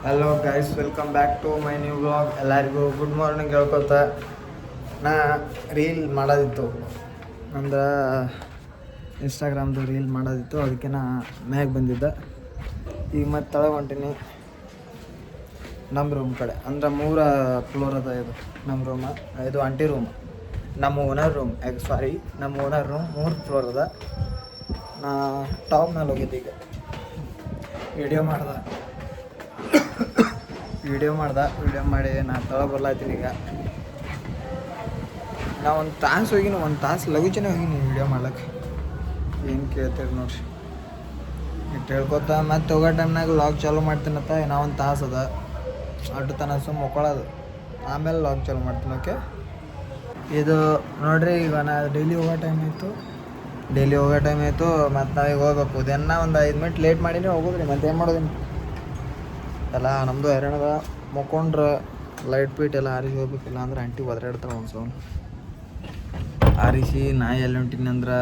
Hello guys, welcome back to my new vlog. ಎಲ್ಲರಿಗೂ good morning ಹೇಳ್ಕೊತ ನಾ reel ಮಾಡೋದಿತ್ತು, ಅಂದ್ರೆ ಇನ್ಸ್ಟಾಗ್ರಾಮ್ದು ರೀಲ್ ಮಾಡೋದಿತ್ತು. ಅದಕ್ಕೆ ನಾ ಮ್ಯಾಗ ಬಂದಿದ್ದೆ. ಈಗ ಮತ್ತೆ ತಳಗೆ ಹೊಂಟೀನಿ ನಮ್ಮ ರೂಮ್ ಕಡೆ. ಅಂದ್ರೆ 3 ಫ್ಲೋರ್ ಅದ ಇದು ನಮ್ಮ ರೂಮ. ಇದು ಆಂಟಿ ರೂಮ್, ನಮ್ಮ ಓನರ್ ರೂಮ್. ನಮ್ಮ ಓನರ್ ರೂಮ್ 3 ಫ್ಲೋರ್ ಅದ. ನಾ ಟಾಪ್ ಮೇಲೆ ಹೋಗಿದ್ದೆ. ಈಗ ವಿಡಿಯೋ ಮಾಡಿ ನಾನು ತಳಗೆ ಬರ್ಲಾತೀನಿ. ಈಗ ನಾ ಒಂದು ತಾಸು ಹೋಗಿನಿ, ಒಂದು ತಾಸು ಲಗುಚಿನ ಹೋಗಿನಿ ವಿಡಿಯೋ ಮಾಡ್ಲಿಕ್ಕೆ. ಏನು ಕೇಳ್ತೀರಿ ನೋಡ್ರಿ. ಇಟ್ಟು ಹೇಳ್ಕೊತ ಮತ್ತೆ ಹೋಗೋ ಟೈಮ್ನಾಗ ಲಾಗ್ ಚಾಲೂ ಮಾಡ್ತೀನತ್ತ. ಇನ್ನೂ ಒಂದು ತಾಸು ಅದ, ಅಡ್ಡು ತನ ಸುಮ್ಮ ಮಕ್ಕೊಳ್ಳೋದು. ಆಮೇಲೆ ಲಾಗ್ ಚಾಲೂ ಮಾಡ್ತೀನಿ. ಓಕೆ, ಇದು ನೋಡ್ರಿ. ಈಗ ನಾ ಡೈಲಿ ಹೋಗೋ ಟೈಮ್ ಆಯಿತು. ಮತ್ತು ನಾವೀಗ ಹೋಗ್ಬೇಕು. ಇದನ್ನ ಒಂದು 5 ಮಿನಿಟ್ ಲೇಟ್ ಮಾಡೀನಿ ಹೋಗೋದ್ರಿ. ಮತ್ತೆ ಏನು ಮಾಡೋದೀನಿ ಎಲ್ಲ ನಮ್ಮದು ಹೈರಾಣದ. ಮುಕ್ಕೊಂಡ್ರೆ ಲೈಟ್ ಪೀಟ್ ಎಲ್ಲ ಆರಿಸಿ ಹೋಗ್ಬೇಕಿಲ್ಲ ಅಂದ್ರೆ ಆಂಟಿ ಒದರಾಡ್ತಾಳೆ ಒಂದು ಸೌಂಡ್ ಆರಿಸಿ. ನಾಯಿ ಎಲ್ಲಿ ಹೊಂಟೀನಿ ಅಂದ್ರೆ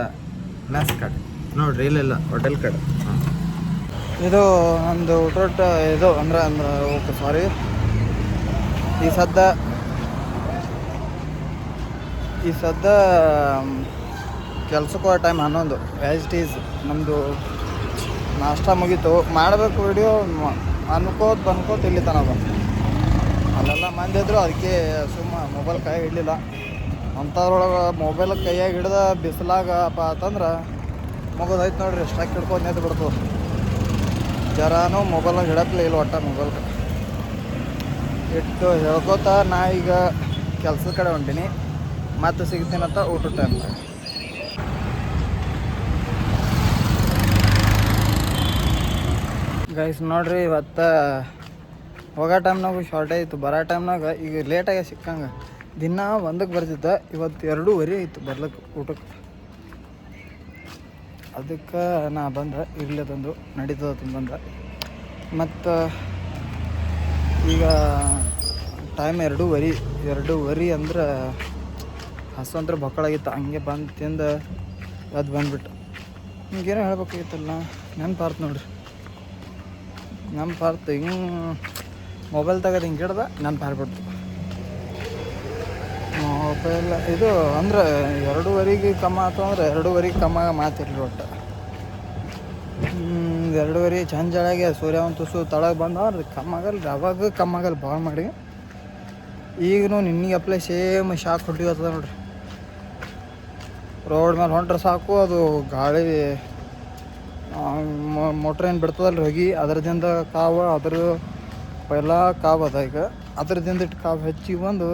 ಮೆಸ್ ಕಡೆ ನೋಡ್ರಿ, ಇಲ್ಲೆಲ್ಲ ಹೋಟೆಲ್ ಕಡೆ. ಇದು ನಮ್ಮದು ಊಟ ಇದು ಅಂದ್ರೆ ಓಕೆ ಸಾರಿ. ಈ ಸದ್ದ ಕೆಲ್ಸಕ್ಕೆ ಹೋಗೋ ಟೈಮ್ 11 ಆ್ಯಸ್ ಇಟ್ ಈಸ್. ನಮ್ಮದು ನಾಷ್ಟ ಮುಗೀತು. ಮಾಡಬೇಕು ವಿಡಿಯೋ ಬಂದ್ಕೋತ ಇಲ್ಲಿ ತನಕ ಅಲ್ಲೆಲ್ಲ ಮಂದಿ ಇದ್ರು. ಅದಕ್ಕೆ ಸುಮ್ಮ ಮೊಬೈಲ್ ಕೈಯಾಗ ಇಡಲಿಲ್ಲ. ಅಂಥದ್ರೊಳಗೆ ಮೊಬೈಲ್ ಕೈಯಾಗ ಹಿಡ್ದ ಬಿಸಿಲಾಗಪ್ಪ ಅಂತಂದ್ರೆ ಮುಗೋದೈತೆ ನೋಡ್ರಿ. ಸ್ಟ್ರಕ್ ಹಿಡ್ಕೊಂಡು ನಿಂತು ಬಿಡ್ತದೆ. ಜರಾನು ಮೊಬೈಲಾಗ ಹಿಡಪ್ಲೇ ಇಲ್ಲ ಒಟ್ಟ. ಮೊಬೈಲ್ ಇಟ್ಟು ಹೇಳ್ಕೋತ ನಾ ಈಗ ಕೆಲ್ಸದ ಕಡೆ ಹೊಂಟೀನಿ. ಮತ್ತೆ ಸಿಗ್ತೀನಂತ ಊಟದ ಟೈಮ್ನಾಗ. ಗೈಸ್ ನೋಡ್ರಿ, ಇವತ್ತು ಹೋಗೋ ಟೈಮ್ನಾಗ ಶಾರ್ಟೇಜ್ ಇತ್ತು, ಬರೋ ಟೈಮ್ನಾಗ ಈಗ ಲೇಟಾಗಿ ಸಿಕ್ಕಂಗೆ. ದಿನ 1ಕ್ಕೆ ಬರ್ತಿದ್ದೆ, ಇವತ್ತು 2:30 ಆಯಿತು ಬರ್ಲಿಕ್ಕೆ ಊಟಕ್ಕೆ. ಅದಕ್ಕೆ ನಾ ಬಂದೆ. ಇರ್ಲೇದಂದು ನಡೀತದಂದು ಬಂದೆ. ಮತ್ತು ಈಗ ಟೈಮ್ 2:30 ಅಂದ್ರೆ ಹಸು ಅಂದ್ರೆ ಬಕ್ಕಳಾಗಿತ್ತು. ಹಂಗೆ ಬಂದು ತಿಂದು ಅದು ಬಂದುಬಿಟ್ಟು ಹಿಂಗೇನೋ ಹೇಳ್ಬೇಕಾಗಿತ್ತಲ್ಲ. ನೆನಪಾರ್ತು ನೋಡ್ರಿ. ನೆನಪಾರ್ತು ಹಿಂಗೆ ಮೊಬೈಲ್ ತೆಗೆದು ಹಿಂಗೆ ಹಿಡ್ದ ನೆನಪಾರ್ಬಿಡ್ತು. ಮೊಬೈಲ್ ಇದು ಅಂದ್ರೆ 2:30ಗೆ ಕಮ್ಮ ಆಯ್ತು ಅಂದ್ರೆ 2:30ಗೆ ಕಮ್ಮ ಮಾತಿರ್ಲಿ ಒಟ್ಟು. 2:30 ಚಂಜಾಳಾಗೆ ಸೂರ್ಯ ಒಂದು ತುಸು ತಳಗೆ ಬಂದವ್ರಿ. ಕಮ್ಮಾಗಲ್ಲ, ಅವಾಗ ಕಮ್ಮಾಗಲ್ಲ ಭಾಳ ಮಾಡಿ. ಈಗೂ ನಿನ್ನೆ ಅಪ್ಲೈ ಸೇಮ್ ಶಾಕ್ ಹೊಟ್ಟಿರ್ತದೆ ನೋಡ್ರಿ. ರೋಡ್ ಮೇಲೆ ಹೊಂಟ್ರೆ ಸಾಕು, ಅದು ಗಾಳಿ ಮೋಟ್ರ್ ಏನು ಬಿಡ್ತದಲ್ಲ ಹೋಗಿ, ಅದರದಿಂದ ಕಾವು ಅದ್ರ ಪೈಲ ಕಾವು ಅದ. ಈಗ ಅದ್ರದಿಂದ ಇಟ್ಟು ಕಾವು ಹೆಚ್ಚಿಗೆ ಬಂದು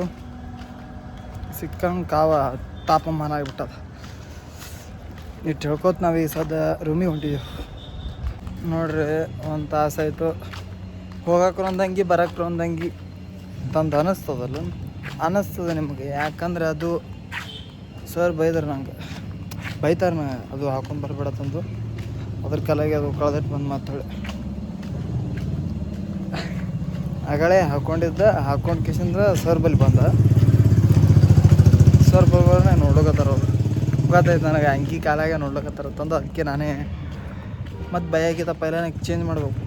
ಸಿಕ್ಕಂಗೆ ಕಾವು ತಾಪಮಾನ ಆಗಿಬಿಟ್ಟದ. ಇಟ್ಟು ಹೇಳ್ಕೊತ ನಾವು ಈ ಸದ್ದ ರೂಮಿಗೆ ಹೊಂಟಿದ್ದೀವಿ ನೋಡ್ರಿ. 1 ತಾಸು ಆಯಿತು. ಹೋಗಕ್ಕೆ ಒಂದಂಗಿ ಬರೋಕ್ಕೆ ಒಂದಂಗಿ ತಂದು ಅನ್ನಿಸ್ತದೆ ನಿಮಗೆ. ಯಾಕಂದ್ರೆ ಅದು ಸರ್ ಬೈತಾರೆ ಅದು ಹಾಕೊಂಡು ಬರಬೇಡತ್ತಂದು. ಅದ್ರ ಕಲೆಗೆ ಅದು ಕಳೆದಿಟ್ಟು ಬಂದು ಮಾತಾಡಿ ಆಗಳೇ ಹಾಕೊಂಡು ಕಿಸಿಂದ್ರೆ ಸರ್ ಬಲ್ಲಿ ಬಂದ. ಸರ್ ಬರೋಣ ನೋಡ್ಲಕತ್ತಾರ ಅವ್ರು. ಗೊತ್ತಾಯ್ತು ನನಗೆ ಅಂಗಿ ಕಾಲಾಗೆ ನೋಡ್ಲಕತ್ತಾರ ತಂದು. ಅದಕ್ಕೆ ನಾನೇ ಮತ್ತು ಬೈಯಾಗಿತ್ತಪ್ಪ ಇಲ್ಲ ಚೇಂಜ್ ಮಾಡ್ಬೇಕು.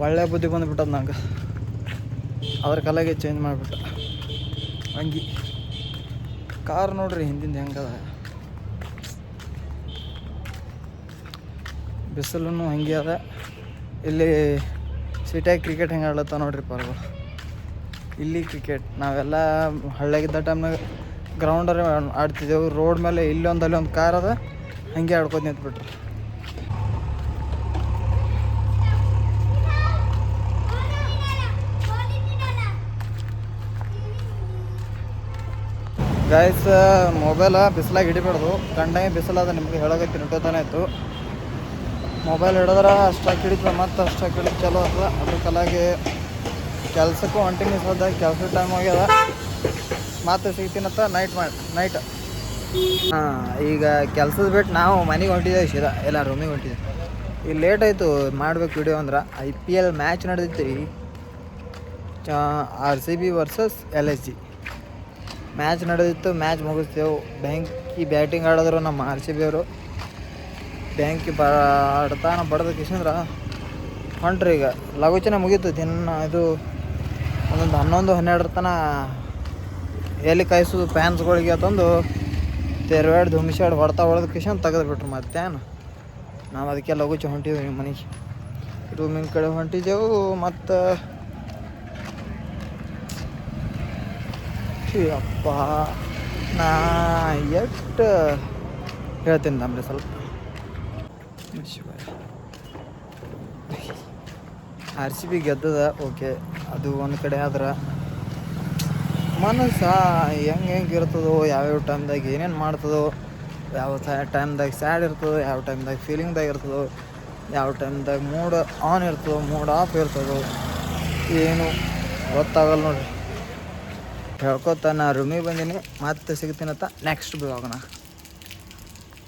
ಒಳ್ಳೆ ಬುದ್ಧಿ ಬಂದುಬಿಟ್ಟದ ನಂಗೆ. ಅದ್ರ ಕಲೆಗೆ ಚೇಂಜ್ ಮಾಡಿಬಿಟ್ಟ ಅಂಗಿ. ಕಾರ್ ನೋಡ್ರಿ ಹಿಂದಿಂದ ಹೆಂಗದ. ಬಿಸಿಲು ಹಂಗೆ ಅದ. ಇಲ್ಲಿ ಸಿಟಿಯಾಗಿ ಕ್ರಿಕೆಟ್ ಹೆಂಗೆ ಆಡ್ಲತ್ತ ನೋಡ್ರಿ ಪರ್ಗಳು. ಇಲ್ಲಿ ಕ್ರಿಕೆಟ್ ನಾವೆಲ್ಲ ಹಳ್ಳಿಯಾಗಿದ್ದ ಟೈಮ್ನಾಗ ಗ್ರೌಂಡಲ್ಲಿ ಆಡ್ತಿದ್ದೆವು. ರೋಡ್ ಮೇಲೆ ಅಲ್ಲೊಂದು ಕಾರ್ ಅದ, ಹಂಗೆ ಆಡ್ಕೊಂಡು ನಿಂತ್ಬಿಟ್ರಿ. Guys, mobile ಬಿಸಿಲಾಗಿ ಹಿಡಿಬಾರ್ದು. ಕಂಡಂಗೆ ಬಿಸಿಲದ ನಿಮ್ಗೆ ಹೇಳೋಕೈತಿ ನಿಂಟೋತಾನೆ ಇತ್ತು. ಮೊಬೈಲ್ ಹಿಡಿದ್ರೆ ಅಷ್ಟಾಗಿ ಹಿಡಿತದೆ, ಮತ್ತು ಅಷ್ಟಾಗಿ ಹಿಡಿದು ಚಲೋ ಆಗ್ತದೆ. ಅದ್ರ ಕಲಾಗಿ ಕೆಲ್ಸಕ್ಕೂ ಹೊಂಟಿನಿ. ಸದ ಕೆಲಸದ ಟೈಮ್ ಆಗ್ಯದ. ಮತ್ತೆ ಸಿಗ್ತೀನಂತ ನೈಟ್. ಈಗ ಕೆಲಸದ ಬಿಟ್ಟು ನಾವು ಮನೆಗೆ ಹೊಂಟಿದ್ದೇವೆ ಎಲ್ಲ ರೂಮಿಗೆ ಹೊಂಟಿದ್ದೇವೆ. ಈಗ ಲೇಟ್ ಆಯಿತು ಮಾಡ್ಬೇಕು ವಿಡಿಯೋ. ಅಂದ್ರೆ IPL ಮ್ಯಾಚ್ ನಡೆದಿತ್ತು ರೀ. RCB ವರ್ಸಸ್ LSG ಮ್ಯಾಚ್ ನಡೆದಿತ್ತು. ಮ್ಯಾಚ್ ಮುಗಿಸ್ತೇವೆ. ಬ್ಯಾಟಿಂಗ್ ಆಡಿದ್ರು ನಮ್ಮ RCB ಅವರು. ಆಡ್ತಾನ ಬಡ್ದ ಕಿಶಂದ್ರೆ ಹೊಂಟ್ರಿ ಈಗ ಲಘುಚನೆ ಮುಗೀತು ದಿನ. ಇದು ಒಂದೊಂದು 11-12 ತನ ಎಲ್ಲಿ ಕಾಯಿಸೋದು ಪ್ಯಾನ್ಸ್ಗಳಿಗೆ ತಂದು ತೆರವಾಡಿ ಧುಮಿಸಾಡಿ ಹೊಡ್ತಾ ಹೊಡೆದು ಕಿಶನ್ ತೆಗೆದುಬಿಟ್ರು. ಮತ್ತೇನು ನಾವು ಅದಕ್ಕೆ ಲಘುಚೆ ಹೊಂಟಿದ್ದೀವಿ ಮನೆಗೆ, ರೂಮಿನ ಕಡೆ ಹೊಂಟಿದ್ದೆವು. ಮತ್ತು ಅಪ್ಪ ನಾ ಎಷ್ಟು ಹೇಳ್ತೀನಿ ನಮ್ರಿ ಸ್ವಲ್ಪ. RCB ಗೆದ್ದದ, ಓಕೆ, ಅದು ಒಂದು ಕಡೆ. ಆದ್ರೆ ಮನಸ್ಸು ಹೆಂಗೆ ಇರ್ತದೋ, ಯಾವ್ಯಾವ ಟೈಮ್ದಾಗ ಏನೇನು ಮಾಡ್ತದೋ, ಯಾವ ಟೈಮ್ದಾಗ ಸ್ಯಾಡ್ ಇರ್ತದೋ, ಯಾವ ಟೈಮ್ದಾಗ ಫೀಲಿಂಗ್ದಾಗ ಇರ್ತದೋ, ಯಾವ ಟೈಮ್ದಾಗ ಮೂಡ್ ಆನ್ ಇರ್ತದೋ, ಮೂಡ್ ಆಫ್ ಇರ್ತದೋ, ಏನು ಗೊತ್ತಾಗಲ್ಲ ನೋಡ್ರಿ. ಹೇಳ್ಕೊತ ನಾ ರೂಮಿಗೆ ಬಂದೀನಿ. ಮತ್ತೆ ಸಿಗ್ತೀನಂತ ನೆಕ್ಸ್ಟ್ ಬ್ಲಾಗ್ನ.